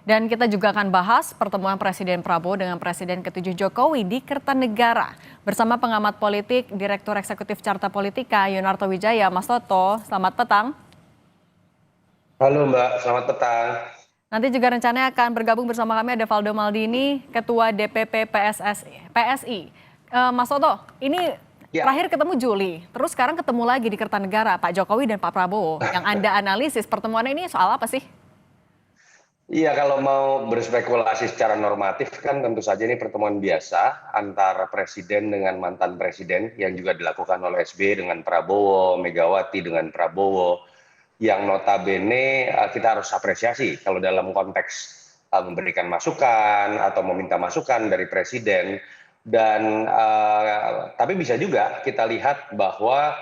Dan kita juga akan bahas pertemuan Presiden Prabowo dengan Presiden ke-7 Jokowi di Kertanegara. Bersama pengamat politik, Direktur Eksekutif Carta Politika, Yunarto Wijaya. Mas Toto, selamat petang. Halo Mbak, selamat petang. Nanti juga rencananya akan bergabung bersama kami ada Valdo Maldini, Ketua DPP PSI. Mas Toto, ini Ya, terakhir ketemu Juli, terus sekarang ketemu lagi di Kertanegara, Pak Jokowi dan Pak Prabowo. Yang Anda analisis pertemuan ini soal apa sih? iya kalau mau berspekulasi secara normatif kan tentu saja ini pertemuan biasa antara presiden dengan mantan presiden yang juga dilakukan oleh SBY dengan Prabowo, Megawati dengan Prabowo, yang notabene kita harus apresiasi kalau dalam konteks memberikan masukan atau meminta masukan dari presiden. Dan tapi bisa juga kita lihat bahwa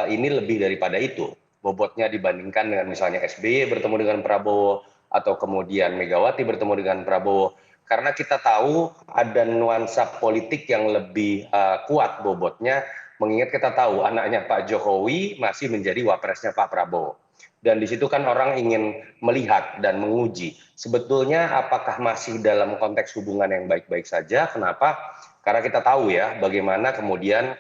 ini lebih daripada itu bobotnya dibandingkan dengan misalnya SBY bertemu dengan Prabowo atau kemudian Megawati bertemu dengan Prabowo, karena kita tahu ada nuansa politik yang lebih kuat bobotnya, mengingat kita tahu anaknya Pak Jokowi masih menjadi wapresnya Pak Prabowo. Dan di situ kan orang ingin melihat dan menguji sebetulnya apakah masih dalam konteks hubungan yang baik-baik saja. Kenapa? Karena kita tahu ya bagaimana kemudian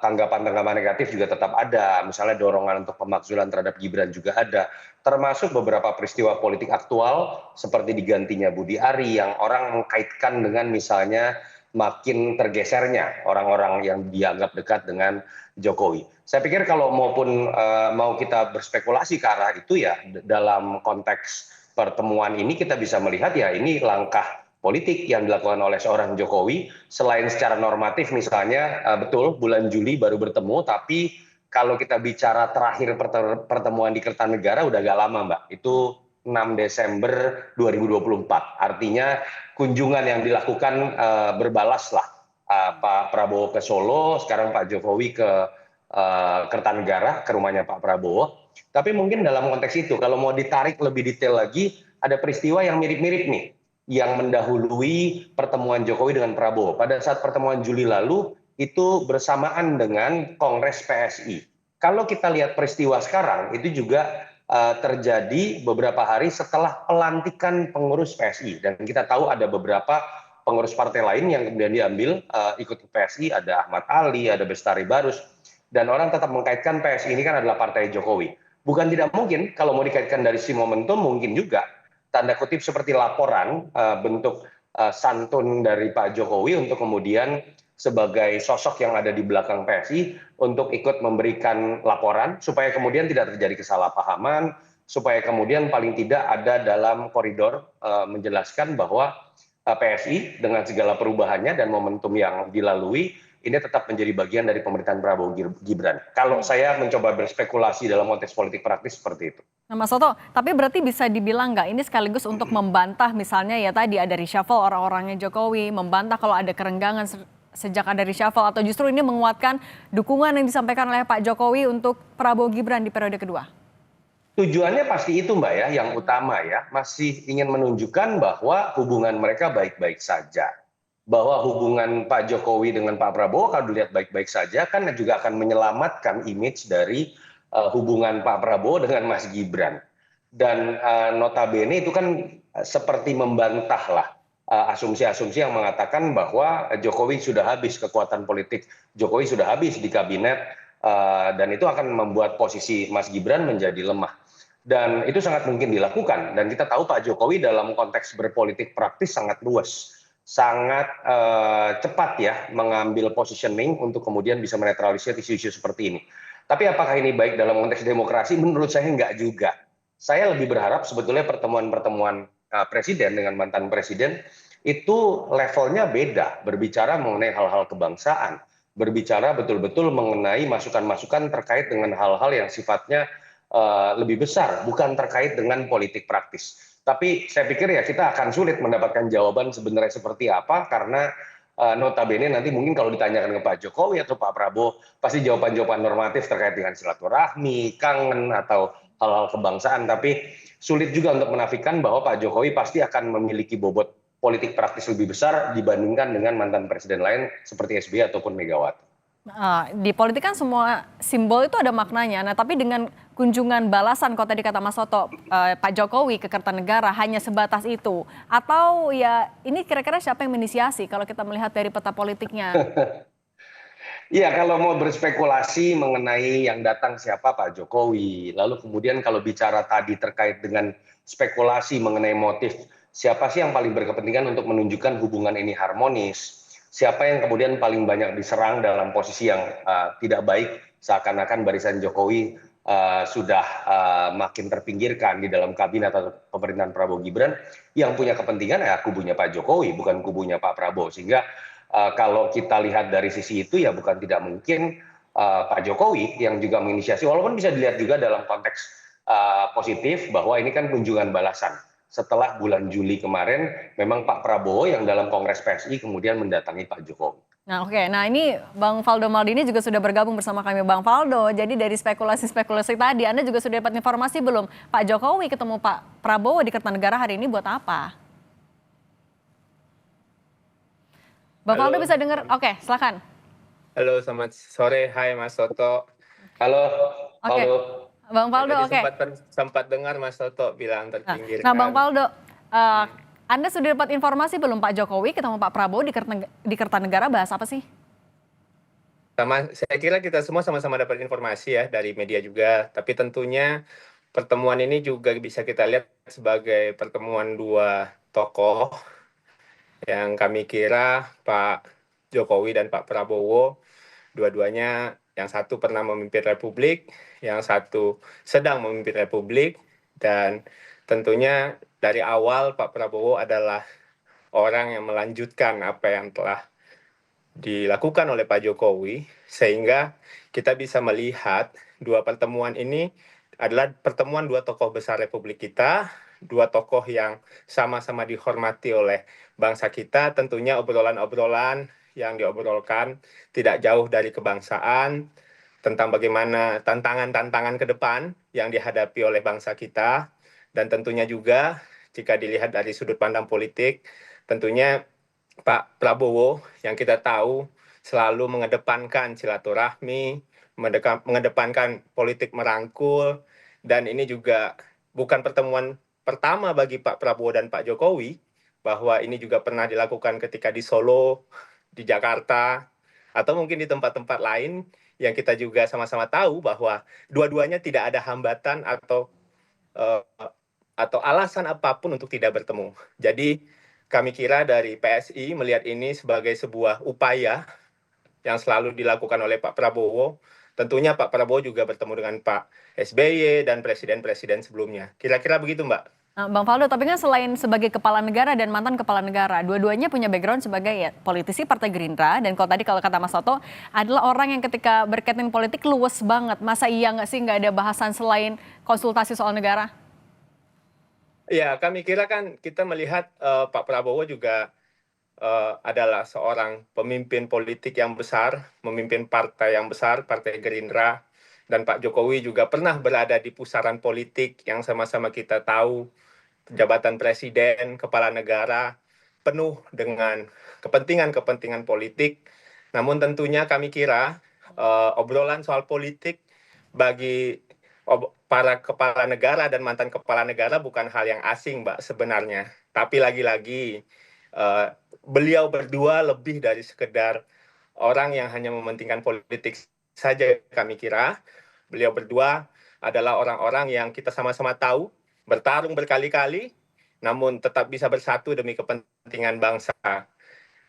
tanggapan-tanggapan negatif juga tetap ada, misalnya dorongan untuk pemakzulan terhadap Gibran juga ada, termasuk beberapa peristiwa politik aktual seperti digantinya Budi Ari yang orang mengkaitkan dengan misalnya makin tergesernya orang-orang yang dianggap dekat dengan Jokowi. Saya pikir kalau maupun mau kita berspekulasi ke arah itu ya dalam konteks pertemuan ini kita bisa melihat ya ini langkah politik yang dilakukan oleh seorang Jokowi, selain secara normatif misalnya betul bulan Juli baru bertemu, tapi kalau kita bicara terakhir pertemuan di Kertanegara udah agak lama Mbak, itu 6 Desember 2024. Artinya kunjungan yang dilakukan berbalas lah, Pak Prabowo ke Solo, sekarang Pak Jokowi ke Kertanegara, ke rumahnya Pak Prabowo. Tapi mungkin dalam konteks itu, kalau mau ditarik lebih detail lagi, ada peristiwa yang mirip-mirip nih yang mendahului pertemuan Jokowi dengan Prabowo. Pada saat pertemuan Juli lalu, itu bersamaan dengan Kongres PSI. Kalau kita lihat peristiwa sekarang, itu juga terjadi beberapa hari setelah pelantikan pengurus PSI. Dan kita tahu ada beberapa pengurus partai lain yang kemudian diambil ikut ke PSI, ada Ahmad Ali, ada Bestari Barus. Dan orang tetap mengkaitkan PSI ini kan adalah partai Jokowi. Bukan tidak mungkin, kalau mau dikaitkan dari si momentum, mungkin juga tanda kutip seperti laporan bentuk santun dari Pak Jokowi untuk kemudian sebagai sosok yang ada di belakang PSI untuk ikut memberikan laporan supaya kemudian tidak terjadi kesalahpahaman, supaya kemudian paling tidak ada dalam koridor menjelaskan bahwa PSI dengan segala perubahannya dan momentum yang dilalui ini tetap menjadi bagian dari pemerintahan Prabowo Gibran. Kalau saya mencoba berspekulasi dalam konteks politik praktis seperti itu. Nah, Mas Toto, tapi berarti bisa dibilang nggak ini sekaligus untuk membantah misalnya ya tadi ada reshuffle orang-orangnya Jokowi, membantah kalau ada kerenggangan sejak ada reshuffle atau justru ini menguatkan dukungan yang disampaikan oleh Pak Jokowi untuk Prabowo Gibran di periode kedua? Tujuannya pasti itu Mbak ya, yang utama ya, masih ingin menunjukkan bahwa hubungan mereka baik-baik saja. Bahwa hubungan Pak Jokowi dengan Pak Prabowo kalau dilihat baik-baik saja kan juga akan menyelamatkan image dari hubungan Pak Prabowo dengan Mas Gibran. Dan notabene itu kan seperti membantah lah asumsi-asumsi yang mengatakan bahwa Jokowi sudah habis kekuatan politik, Jokowi sudah habis di kabinet, dan itu akan membuat posisi Mas Gibran menjadi lemah. Dan itu sangat mungkin dilakukan. Dan kita tahu Pak Jokowi dalam konteks berpolitik praktis sangat luas, sangat cepat ya mengambil positioning untuk kemudian bisa menetralisir isu-isu seperti ini. Tapi apakah ini baik dalam konteks demokrasi? Menurut saya enggak juga. Saya lebih berharap sebetulnya pertemuan-pertemuan presiden dengan mantan presiden itu levelnya beda, berbicara mengenai hal-hal kebangsaan, berbicara betul-betul mengenai masukan-masukan terkait dengan hal-hal yang sifatnya lebih besar, bukan terkait dengan politik praktis. Tapi saya pikir ya kita akan sulit mendapatkan jawaban sebenarnya seperti apa, karena notabene nanti mungkin kalau ditanyakan ke Pak Jokowi atau Pak Prabowo, pasti jawaban-jawaban normatif terkait dengan silaturahmi, kangen, atau hal-hal kebangsaan. Tapi sulit juga untuk menafikan bahwa Pak Jokowi pasti akan memiliki bobot politik praktis lebih besar dibandingkan dengan mantan presiden lain seperti SBY ataupun Megawati. Di politik kan semua simbol itu ada maknanya. Nah, tapi dengan kunjungan balasan kalau tadi kata Mas Soto, Pak Jokowi ke Kertanegara hanya sebatas itu, atau ya ini kira-kira siapa yang menginisiasi kalau kita melihat dari peta politiknya? Iya, kalau mau berspekulasi mengenai yang datang siapa Pak Jokowi, lalu kemudian kalau bicara tadi terkait dengan spekulasi mengenai motif, siapa sih yang paling berkepentingan untuk menunjukkan hubungan ini harmonis, siapa yang kemudian paling banyak diserang dalam posisi yang tidak baik, seakan-akan barisan Jokowi sudah makin terpinggirkan di dalam kabinet atau pemerintahan Prabowo Gibran, yang punya kepentingan ya kubunya Pak Jokowi, bukan kubunya Pak Prabowo. Sehingga kalau kita lihat dari sisi itu ya bukan tidak mungkin Pak Jokowi yang juga menginisiasi, walaupun bisa dilihat juga dalam konteks positif bahwa ini kan kunjungan balasan. Setelah bulan Juli kemarin, memang Pak Prabowo yang dalam Kongres PSI kemudian mendatangi Pak Jokowi. Nah, oke. Nah, ini Bang Faldo Maldini juga sudah bergabung bersama kami. Bang Faldo, jadi dari spekulasi-spekulasi tadi, Anda juga sudah dapat informasi belum? Pak Jokowi ketemu Pak Prabowo di Kertanegara hari ini buat apa? Bang Faldo Halo, bisa dengar? Oke, silakan. halo, selamat sore. Hai Mas Toto. Halo, Oke, Faldo. Bang Ya, Faldo, tadi oke. sempat dengar Mas Toto bilang Nah, Bang terpinggirkan. Faldo, Anda sudah dapat informasi belum Pak Jokowi ketemu Pak Prabowo di Kertanegara bahas apa sih? Saya kira kita semua sama-sama dapat informasi ya dari media juga. Tapi tentunya pertemuan ini juga bisa kita lihat sebagai pertemuan dua tokoh yang kami kira Pak Jokowi dan Pak Prabowo, dua-duanya yang satu pernah memimpin Republik, yang satu sedang memimpin Republik, dan tentunya dari awal Pak Prabowo adalah orang yang melanjutkan apa yang telah dilakukan oleh Pak Jokowi, sehingga kita bisa melihat dua pertemuan ini adalah pertemuan dua tokoh besar Republik kita, dua tokoh yang sama-sama dihormati oleh bangsa kita. Tentunya obrolan-obrolan yang diobrolkan tidak jauh dari kebangsaan, tentang bagaimana tantangan-tantangan ke depan yang dihadapi oleh bangsa kita, dan tentunya juga jika dilihat dari sudut pandang politik, tentunya Pak Prabowo yang kita tahu selalu mengedepankan silaturahmi, mengedepankan politik merangkul, dan ini juga bukan pertemuan pertama bagi Pak Prabowo dan Pak Jokowi, bahwa ini juga pernah dilakukan ketika di Solo, di Jakarta, atau mungkin di tempat-tempat lain yang kita juga sama-sama tahu bahwa dua-duanya tidak ada hambatan eh, atau alasan apapun untuk tidak bertemu. Jadi kami kira dari PSI melihat ini sebagai sebuah upaya yang selalu dilakukan oleh Pak Prabowo. Tentunya Pak Prabowo juga bertemu dengan Pak SBY dan presiden-presiden sebelumnya. Kira-kira begitu, Mbak. Nah, Bang Faldo, tapi kan selain sebagai kepala negara dan mantan kepala negara, dua-duanya punya background sebagai ya, politisi Partai Gerindra. Dan kalau kata Mas Soto, adalah orang yang ketika berkaitan politik luwes banget. Masa iya nggak sih nggak ada bahasan selain konsultasi soal negara? Ya, kami kira kan kita melihat Pak Prabowo juga adalah seorang pemimpin politik yang besar, memimpin partai yang besar, Partai Gerindra, dan Pak Jokowi juga pernah berada di pusaran politik yang sama-sama kita tahu, jabatan presiden, kepala negara, penuh dengan kepentingan-kepentingan politik. Namun tentunya kami kira obrolan soal politik bagi para kepala negara dan mantan kepala negara bukan hal yang asing, Mbak, sebenarnya. Tapi lagi-lagi uh, beliau berdua lebih dari sekedar orang yang hanya mementingkan politik saja, kami kira. Beliau berdua adalah orang-orang yang kita sama-sama tahu bertarung berkali-kali, namun tetap bisa bersatu demi kepentingan bangsa.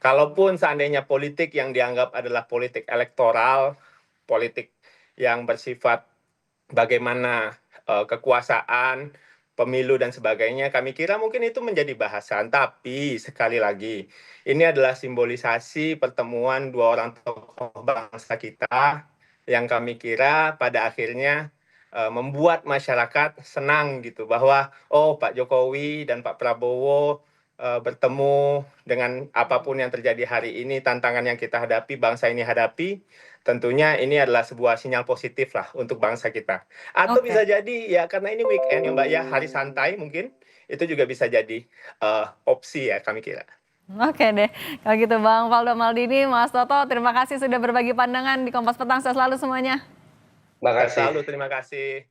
Kalaupun seandainya politik yang dianggap adalah politik elektoral, politik yang bersifat bagaimana kekuasaan, pemilu dan sebagainya, kami kira mungkin itu menjadi bahasan. Tapi sekali lagi, ini adalah simbolisasi pertemuan dua orang tokoh bangsa kita yang kami kira pada akhirnya membuat masyarakat senang gitu bahwa oh Pak Jokowi dan Pak Prabowo bertemu dengan apapun yang terjadi hari ini, tantangan yang kita hadapi, bangsa ini hadapi, tentunya ini adalah sebuah sinyal positif lah untuk bangsa kita. Atau Oke. bisa jadi ya karena ini weekend ya Mbak ya, hari santai mungkin, itu juga bisa jadi opsi ya kami kira. Oke deh, kalau gitu Bang Faldo Maldini, Mas Toto, terima kasih sudah berbagi pandangan di Kompas Petang. Sehat selalu semuanya. Terima kasih. Selalu terima kasih.